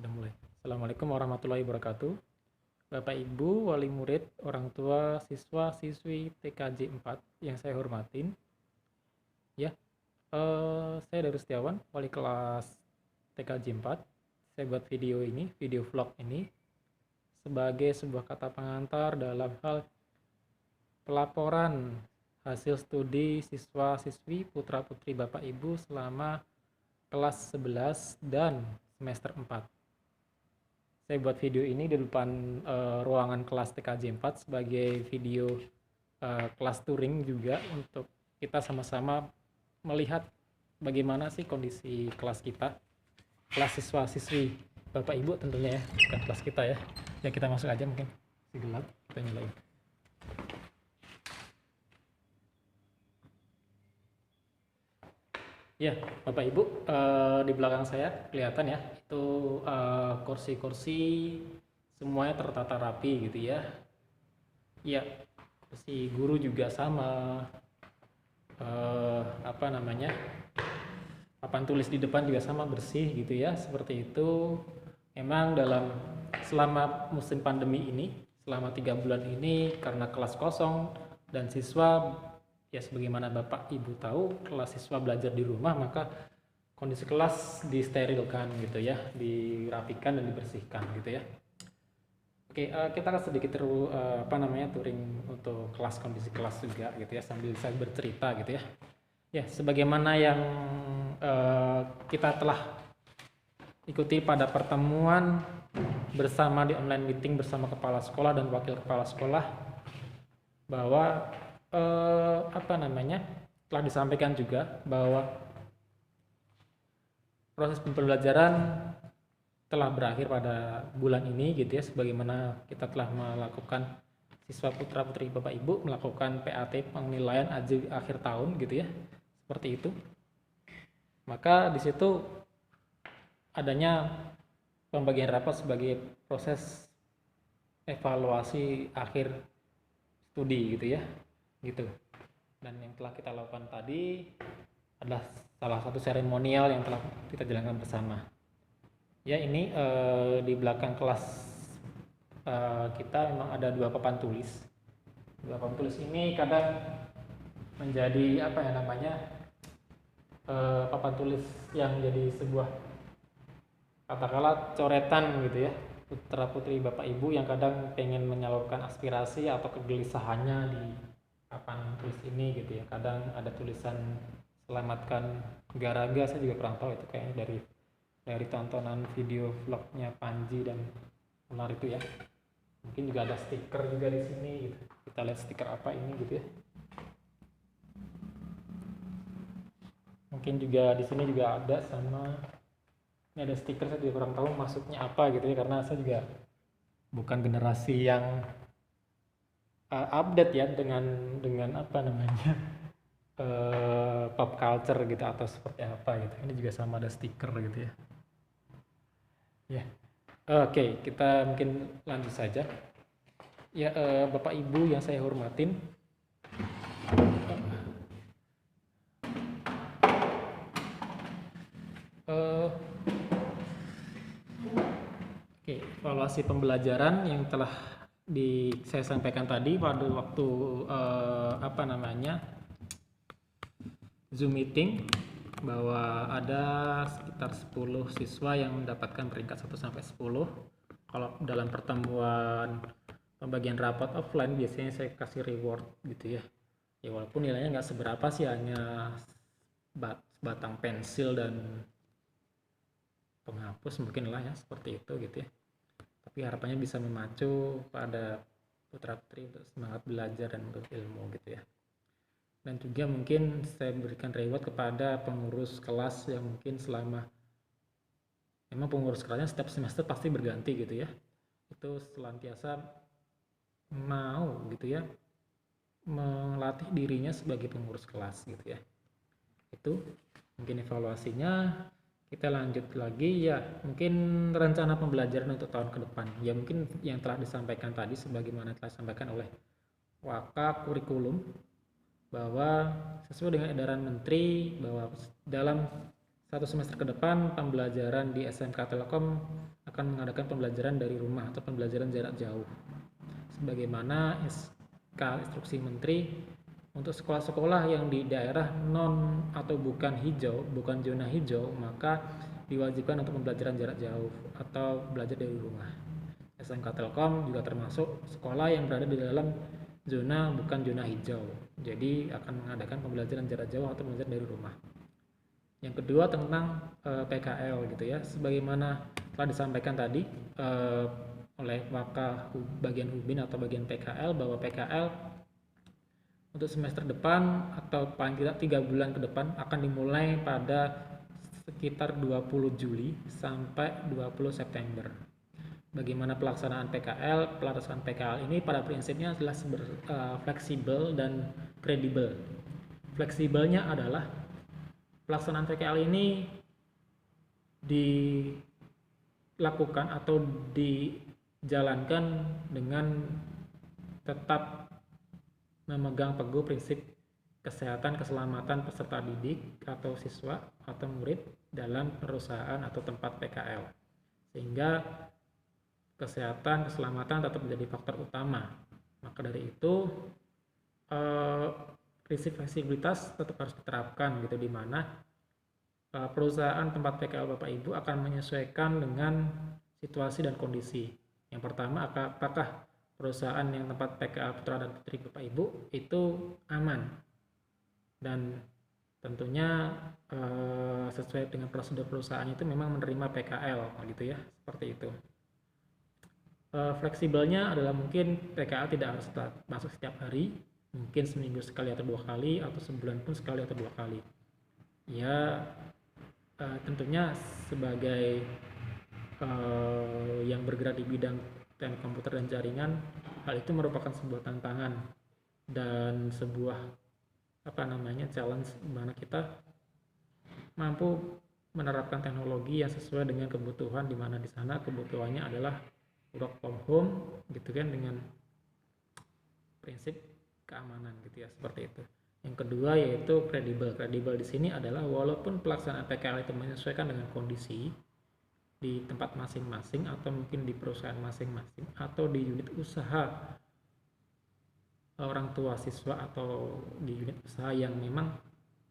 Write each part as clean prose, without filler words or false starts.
Udah mulai. Assalamualaikum warahmatullahi wabarakatuh. Bapak Ibu, wali murid, orang tua, siswa, siswi TKJ 4 yang saya hormatin. Ya, saya Daru Setiawan, wali kelas TKJ 4. Saya buat video ini, video vlog ini sebagai sebuah kata pengantar dalam hal pelaporan hasil studi siswa-siswi putra-putri Bapak Ibu selama kelas 11 dan semester 4. Saya buat video ini di depan ruangan kelas TKJ 4 sebagai video kelas touring juga untuk kita sama-sama melihat bagaimana sih kondisi kelas kita, kelas siswa-siswi Bapak Ibu tentunya ya, bukan kelas kita ya. Ya kita masuk aja, mungkin masih gelap, kita nyalain. Ya, Bapak Ibu, di belakang saya kelihatan ya, itu kursi-kursi semuanya tertata rapi gitu ya. Ya, kursi guru juga sama, papan tulis di depan juga sama, bersih gitu ya, seperti itu. Memang selama musim pandemi ini, selama 3 bulan ini, karena kelas kosong dan siswa, ya sebagaimana Bapak Ibu tahu, kelas siswa belajar di rumah, maka kondisi kelas disterilkan gitu ya, dirapikan dan dibersihkan gitu ya. Oke, kita akan sedikit touring untuk kondisi kelas juga gitu ya, sambil saya bercerita gitu ya. Ya, sebagaimana yang kita telah ikuti pada pertemuan bersama di online meeting bersama kepala sekolah dan wakil kepala sekolah, bahwa telah disampaikan juga bahwa proses pembelajaran telah berakhir pada bulan ini gitu ya, sebagaimana kita telah melakukan, siswa putra putri Bapak Ibu melakukan PAT, penilaian akhir tahun gitu ya, seperti itu. Maka di situ adanya pembagian rapat sebagai proses evaluasi akhir studi gitu ya, gitu. Dan yang telah kita lakukan tadi adalah salah satu seremonial yang telah kita jalankan bersama. Ya, ini di belakang kelas kita memang ada 2 papan tulis. 2 papan tulis ini kadang menjadi papan tulis yang jadi sebuah katakanlah coretan gitu ya, putra putri Bapak Ibu yang kadang pengen menyalurkan aspirasi atau kegelisahannya di papan tulis ini gitu ya. Kadang ada tulisan selamatkan Garaga, saya juga kurang tahu itu, kayaknya dari tontonan video vlognya Panji dan Ular itu ya. Mungkin juga ada stiker juga di sini gitu. Kita lihat stiker apa ini gitu ya. Mungkin juga di sini juga ada, sama ini ada stiker, saya juga kurang tahu maksudnya apa gitu ya, karena saya juga bukan generasi yang update ya dengan pop culture gitu atau seperti apa gitu. Ini juga sama ada stiker gitu ya. Ya, oke, kita mungkin lanjut saja. Ya, Bapak Ibu yang saya hormatin, evaluasi pembelajaran yang telah saya sampaikan tadi pada waktu Zoom meeting, bahwa ada sekitar 10 siswa yang mendapatkan peringkat 1 sampai 10. Kalau dalam pertemuan pembagian rapat offline biasanya saya kasih reward gitu ya. Ya walaupun nilainya nggak seberapa sih, hanya batang pensil dan penghapus mungkin lah ya, seperti itu gitu ya. Tapi harapannya bisa memacu pada putra-putri untuk semangat belajar dan untuk ilmu gitu ya. Dan juga mungkin saya berikan reward kepada pengurus kelas yang mungkin memang pengurus kelasnya setiap semester pasti berganti gitu ya, itu selantiasa mau gitu ya melatih dirinya sebagai pengurus kelas gitu ya. Itu mungkin evaluasinya. Kita lanjut lagi ya, mungkin rencana pembelajaran untuk tahun ke depan ya, mungkin yang telah disampaikan tadi sebagaimana telah disampaikan oleh Waka Kurikulum, bahwa sesuai dengan edaran Menteri bahwa dalam 1 semester ke depan pembelajaran di SMK Telkom akan mengadakan pembelajaran dari rumah atau pembelajaran jarak jauh. Sebagaimana SK Instruksi Menteri untuk sekolah-sekolah yang di daerah non atau bukan zona hijau, maka diwajibkan untuk pembelajaran jarak jauh atau belajar dari rumah. SMK Telkom juga termasuk sekolah yang berada di dalam bukan zona hijau. Jadi akan mengadakan pembelajaran jarak jauh atau belajar dari rumah. Yang kedua tentang PKL gitu ya. Sebagaimana telah disampaikan tadi oleh Wakil bagian Hubin atau bagian PKL bahwa PKL untuk semester depan atau paling tidak 3 bulan ke depan akan dimulai pada sekitar 20 Juli sampai 20 September. Bagaimana pelaksanaan PKL? Pelaksanaan PKL ini pada prinsipnya adalah fleksibel dan kredibel. Fleksibelnya adalah pelaksanaan PKL ini dilakukan atau dijalankan dengan tetap memegang teguh prinsip kesehatan keselamatan peserta didik atau siswa atau murid dalam perusahaan atau tempat PKL, sehingga kesehatan keselamatan tetap menjadi faktor utama. Maka dari itu prinsip fleksibilitas tetap harus diterapkan gitu, di mana perusahaan tempat PKL Bapak Ibu akan menyesuaikan dengan situasi dan kondisi. Yang pertama, apakah perusahaan yang tempat PKL putra dan putri Bapak Ibu itu aman dan tentunya sesuai dengan prosedur perusahaan itu memang menerima PKL gitu ya, seperti itu. Fleksibelnya adalah mungkin PKL tidak harus masuk setiap hari, mungkin seminggu sekali atau 2 kali, atau sebulan pun sekali atau 2 kali. Ya tentunya sebagai yang bergerak di bidang teknik komputer dan jaringan, hal itu merupakan sebuah tantangan dan sebuah challenge di mana kita mampu menerapkan teknologi yang sesuai dengan kebutuhan, di mana di sana kebutuhannya adalah work from home gitu kan, dengan prinsip keamanan gitu ya, seperti itu. Yang kedua yaitu kredibel. Kredibel di sini adalah walaupun pelaksanaan PKL itu menyesuaikan dengan kondisi di tempat masing-masing atau mungkin di perusahaan masing-masing atau di unit usaha orang tua siswa atau di unit usaha yang memang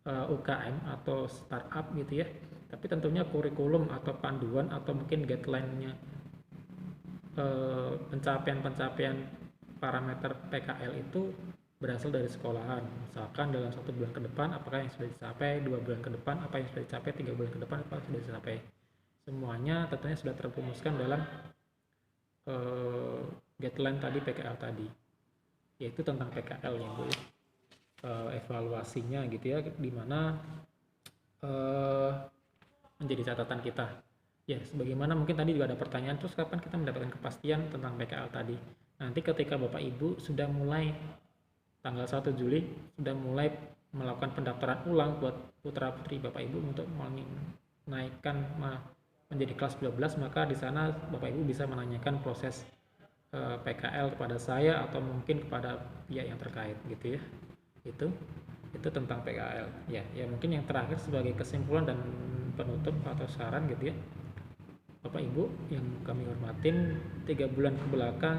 UKM atau startup gitu ya, tapi tentunya kurikulum atau panduan atau mungkin guideline-nya pencapaian parameter PKL itu berasal dari sekolahan. Misalkan dalam 1 bulan ke depan apakah yang sudah dicapai, 2 bulan ke depan apa yang sudah dicapai, 3 bulan ke depan apa yang sudah dicapai. Semuanya tentunya sudah terrumuskan dalam guideline tadi PKL tadi, yaitu tentang PKL ya Bu, evaluasinya gitu ya, dimana menjadi catatan kita. Ya, sebagaimana mungkin tadi juga ada pertanyaan, terus kapan kita mendapatkan kepastian tentang PKL tadi? Nanti ketika Bapak Ibu sudah mulai tanggal 1 Juli, sudah mulai melakukan pendaftaran ulang buat putra-putri Bapak Ibu untuk menaikkan menjadi kelas 12, maka di sana Bapak Ibu bisa menanyakan proses PKL kepada saya atau mungkin kepada pihak yang terkait gitu ya. Itu tentang PKL. Ya mungkin yang terakhir sebagai kesimpulan dan penutup atau saran gitu ya. Bapak Ibu yang kami hormatin, 3 bulan ke belakang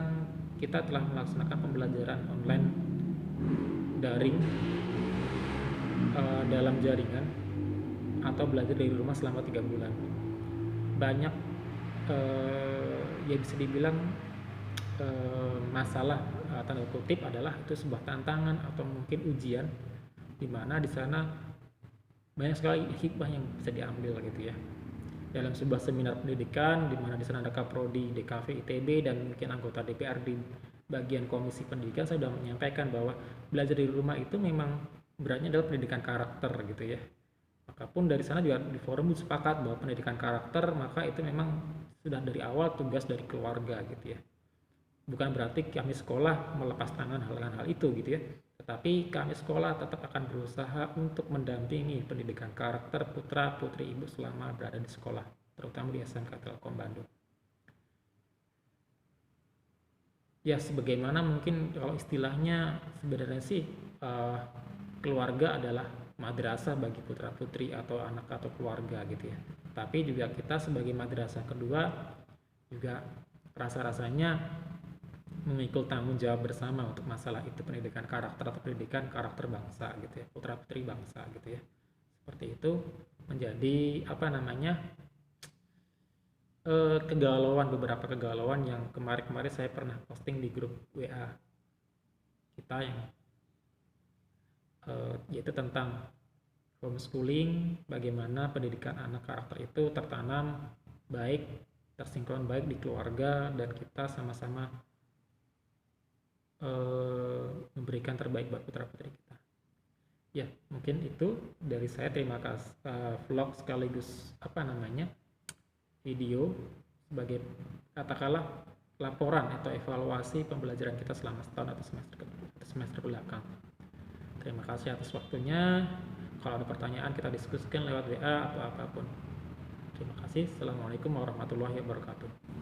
kita telah melaksanakan pembelajaran online daring dalam jaringan atau belajar dari rumah selama 3 bulan. Banyak ya bisa dibilang masalah tanda kutip adalah itu sebuah tantangan atau mungkin ujian, di mana di sana banyak sekali hikmah yang bisa diambil gitu ya. Dalam sebuah seminar pendidikan di mana di sana ada Kaprodi, DKV, ITB dan mungkin anggota DPR di bagian Komisi Pendidikan, saya sudah menyampaikan bahwa belajar di rumah itu memang beratnya adalah pendidikan karakter gitu ya. Makapun dari sana juga di forum sepakat bahwa pendidikan karakter maka itu memang sudah dari awal tugas dari keluarga gitu ya. Bukan berarti kami sekolah melepas tangan hal itu gitu ya, tetapi kami sekolah tetap akan berusaha untuk mendampingi pendidikan karakter putra putri ibu selama berada di sekolah, terutama di SMK Telkom Bandung. Ya sebagaimana mungkin kalau istilahnya sebenarnya sih keluarga adalah madrasah bagi putra putri atau anak atau keluarga gitu ya. Tapi juga kita sebagai madrasah kedua juga rasa-rasanya memikul tanggung jawab bersama untuk masalah itu, pendidikan karakter atau pendidikan karakter bangsa gitu ya, putra putri bangsa gitu ya. Seperti itu menjadi apa namanya, kegalauan, beberapa kegalauan yang kemarin-kemarin saya pernah posting di grup WA kita yang yaitu tentang homeschooling, bagaimana pendidikan anak karakter itu tertanam baik, tersinkron baik di keluarga, dan kita sama-sama memberikan terbaik buat putra putri kita. Ya, mungkin itu dari saya. Terima kasih. Vlog sekaligus apa namanya, video sebagai katakanlah laporan atau evaluasi pembelajaran kita selama setahun atau semester belakang. Terima kasih atas waktunya. Kalau ada pertanyaan kita diskusikan lewat WA atau apapun. Terima kasih. Assalamualaikum warahmatullahi wabarakatuh.